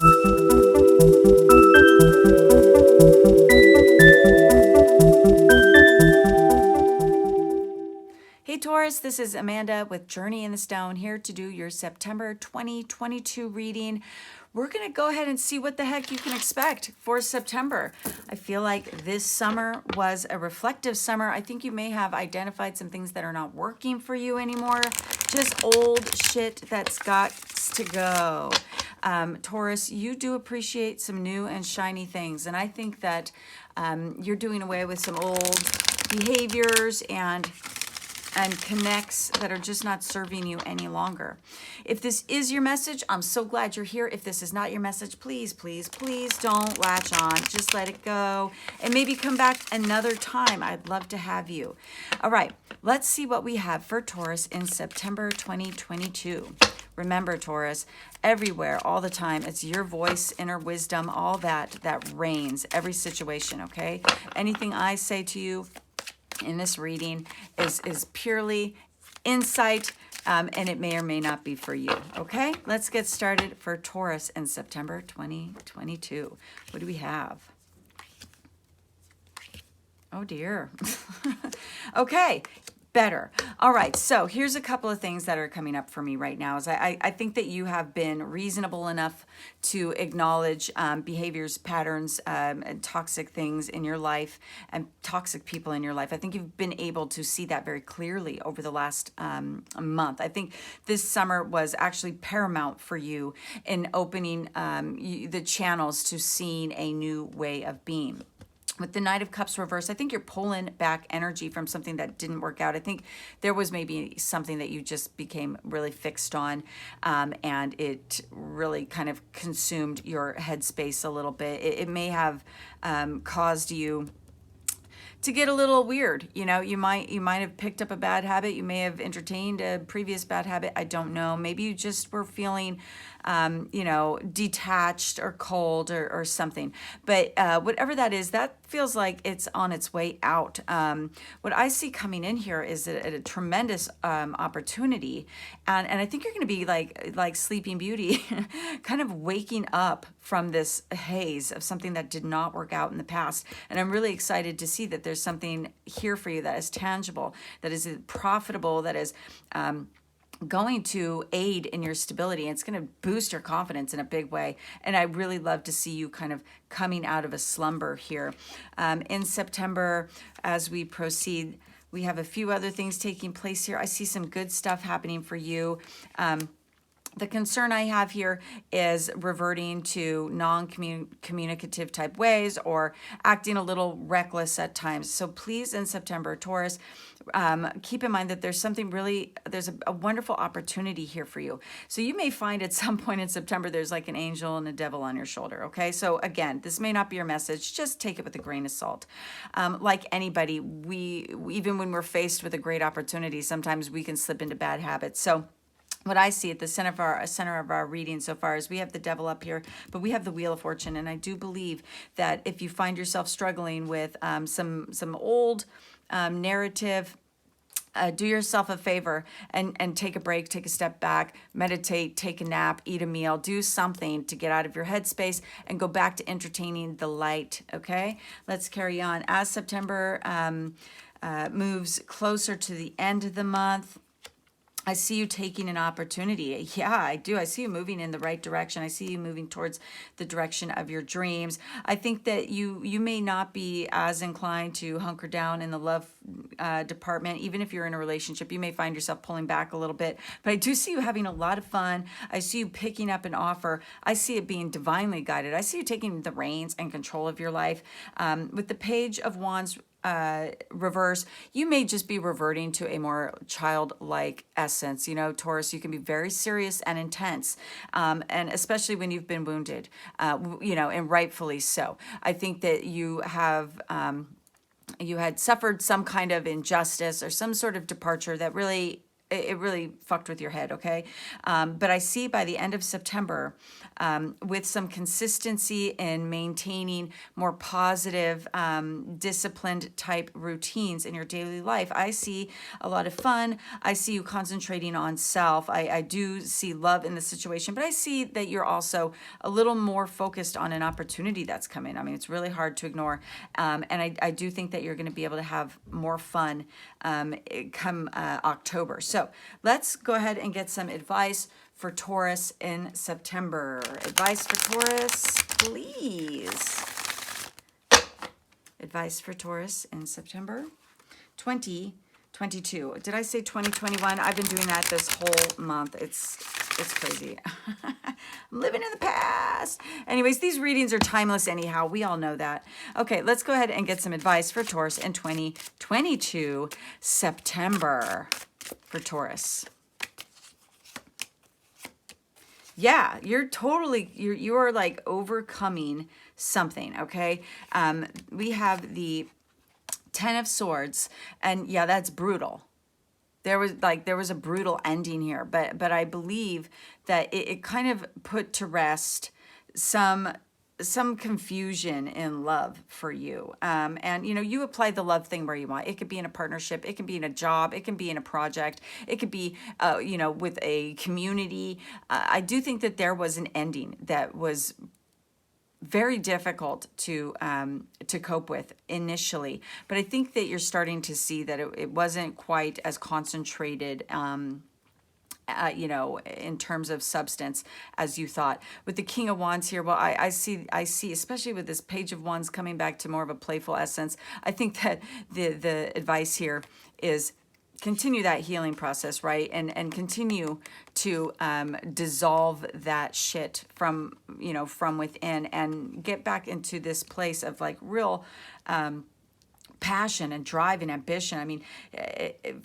Hey Taurus, this is Amanda with Journey in the Stone here to do your September 2022 reading. We're going to go ahead and see what the heck you can expect for September. I feel like this summer was a reflective summer. I think you may have identified some things that are not working for you anymore. Just old shit that's got to go. Taurus, you do appreciate some new and shiny things. And I think that you're doing away with some old behaviors and connects that are just not serving you any longer. If this is your message, I'm so glad you're here. If this is not your message, please, please, please don't latch on. Just let it go and maybe come back another time. I'd love to have you. All right, let's see what we have for Taurus in September 2022. Remember, Taurus, everywhere, all the time, it's your voice, inner wisdom, all that reigns, every situation, okay? Anything I say to you in this reading is purely insight, and it may or may not be for you. Okay, let's get started for Taurus in September 2022. What do we have? Oh dear. Okay, better. All right, so here's a couple of things that are coming up for me right now. I think that you have been reasonable enough to acknowledge behaviors, patterns, and toxic things in your life and toxic people in your life. I think you've been able to see that very clearly over the last month. I think this summer was actually paramount for you in opening the channels to seeing a new way of being. With the Knight of Cups reversed, I think you're pulling back energy from something that didn't work out. I think there was maybe something that you just became really fixed on, and it really kind of consumed your headspace a little bit. It may have caused you to get a little weird. You know, you might have picked up a bad habit. You may have entertained a previous bad habit. I don't know. Maybe you just were feeling, detached or cold or something. But whatever that is, that feels like it's on its way out. What I see coming in here is a tremendous opportunity. And I think you're going to be like Sleeping Beauty, kind of waking up from this haze of something that did not work out in the past. And I'm really excited to see that there's something here for you that is tangible, that is profitable, that is going to aid in your stability. It's going to boost your confidence in a big way. And I really love to see you kind of coming out of a slumber here. In September, as we proceed, we have a few other things taking place here. I see some good stuff happening for you. The concern I have here is reverting to non-communicative type ways or acting a little reckless at times. So please, in September, Taurus, keep in mind that there's a wonderful opportunity here for you. So you may find at some point in September, there's like an angel and a devil on your shoulder. Okay. So again, this may not be your message. Just take it with a grain of salt. Like anybody, even when we're faced with a great opportunity, sometimes we can slip into bad habits. So what I see at the center of our reading so far is we have the devil up here, but we have the Wheel of Fortune. And I do believe that if you find yourself struggling with some old narrative, do yourself a favor and take a break, take a step back, meditate, take a nap, eat a meal, do something to get out of your headspace and go back to entertaining the light. Okay, let's carry on. As September moves closer to the end of the month, I see you taking an opportunity. Yeah, I do. I see you moving in the right direction. I see you moving towards the direction of your dreams. I think that you may not be as inclined to hunker down in the love department. Even if you're in a relationship, you may find yourself pulling back a little bit. But I do see you having a lot of fun. I see you picking up an offer. I see it being divinely guided. I see you taking the reins and control of your life. With the Page of Wands reverse, you may just be reverting to a more childlike essence. You know, Taurus, you can be very serious and intense, and especially when you've been wounded, and rightfully so. I think that you have you had suffered some kind of injustice or some sort of departure that really it really fucked with your head, okay? But I see by the end of September, with some consistency in maintaining more positive, disciplined type routines in your daily life, I see a lot of fun. I see you concentrating on self. I do see love in the situation, but I see that you're also a little more focused on an opportunity that's coming. I mean, it's really hard to ignore. And I do think that you're going to be able to have more fun come October. So let's go ahead and get some advice for Taurus in September. Advice for Taurus, please. Advice for Taurus in September 2022. Did I say 2021? I've been doing that this whole month. It's crazy. I'm living in the past. Anyways, these readings are timeless anyhow. We all know that. Okay, let's go ahead and get some advice for Taurus in 2022 September for Taurus. Yeah, you are like overcoming something, okay? We have the 10 of Swords, and yeah, that's brutal. There was a brutal ending here, but I believe that it kind of put to rest some confusion in love for you. And you apply the love thing where you want. It could be in a partnership, it can be in a job, it can be in a project, it could be with a community. I do think that there was an ending that was very difficult to cope with initially, but I think that you're starting to see that it wasn't quite as concentrated in terms of substance as you thought. With the King of Wands here, well, I see, especially with this Page of Wands coming back to more of a playful essence, I think that the advice here is continue that healing process, right? And continue to dissolve that shit from within and get back into this place of like real passion and drive and ambition. I mean,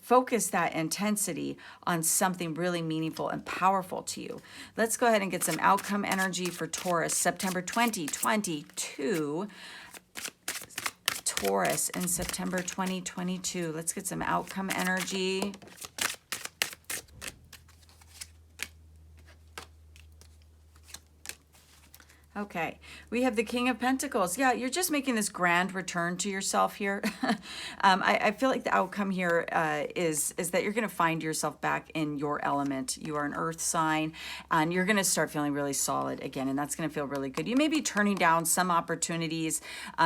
focus that intensity on something really meaningful and powerful to you. Let's go ahead and get some outcome energy for Taurus, September 2022. Taurus in September 2022. Let's get some outcome energy. Okay, we have the King of Pentacles. Yeah, you're just making this grand return to yourself here. I feel like the outcome here is that you're going to find yourself back in your element. You are an earth sign, and you're going to start feeling really solid again, and that's going to feel really good. You may be turning down some opportunities.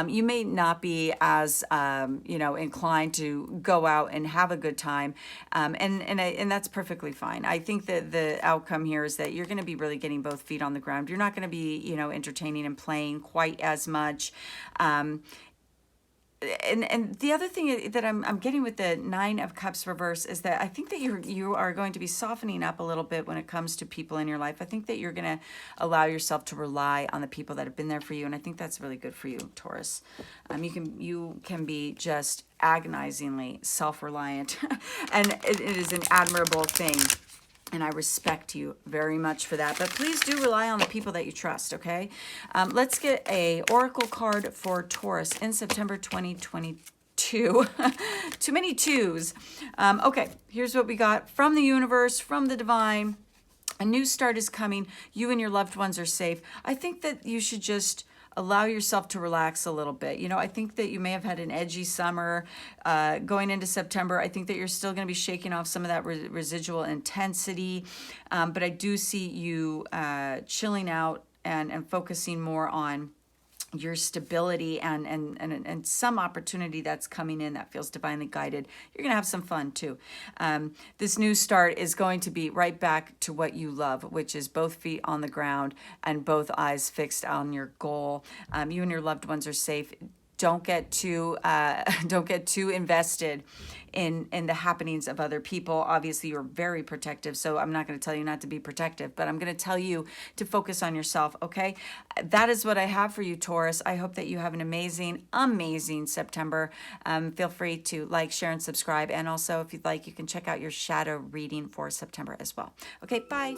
You may not be as inclined to go out and have a good time, and that's perfectly fine. I think that the outcome here is that you're going to be really getting both feet on the ground. You're not going to be entertaining and playing quite as much. And the other thing that I'm getting with the Nine of Cups reverse is that I think that you are going to be softening up a little bit when it comes to people in your life. I think that you're going to allow yourself to rely on the people that have been there for you, and I think that's really good for you, Taurus. You can be just agonizingly self-reliant, and it is an admirable thing. And I respect you very much for that. But please do rely on the people that you trust, okay? Let's get a oracle card for Taurus in September 2022. Too many twos. Okay, here's what we got from the universe, from the divine. A new start is coming. You and your loved ones are safe. I think that you should just allow yourself to relax a little bit. I think that you may have had an edgy summer going into September. I think that you're still going to be shaking off some of that residual intensity. But I do see you chilling out and focusing more on your stability and some opportunity that's coming in that feels divinely guided. You're going to have some fun too. This new start is going to be right back to what you love, which is both feet on the ground and both eyes fixed on your goal. You and your loved ones are safe. Don't get too invested in the happenings of other people. Obviously, you're very protective, so I'm not going to tell you not to be protective, but I'm going to tell you to focus on yourself, okay? That is what I have for you, Taurus. I hope that you have an amazing, amazing September. Feel free to like, share, and subscribe. And also, if you'd like, you can check out your shadow reading for September as well. Okay, bye.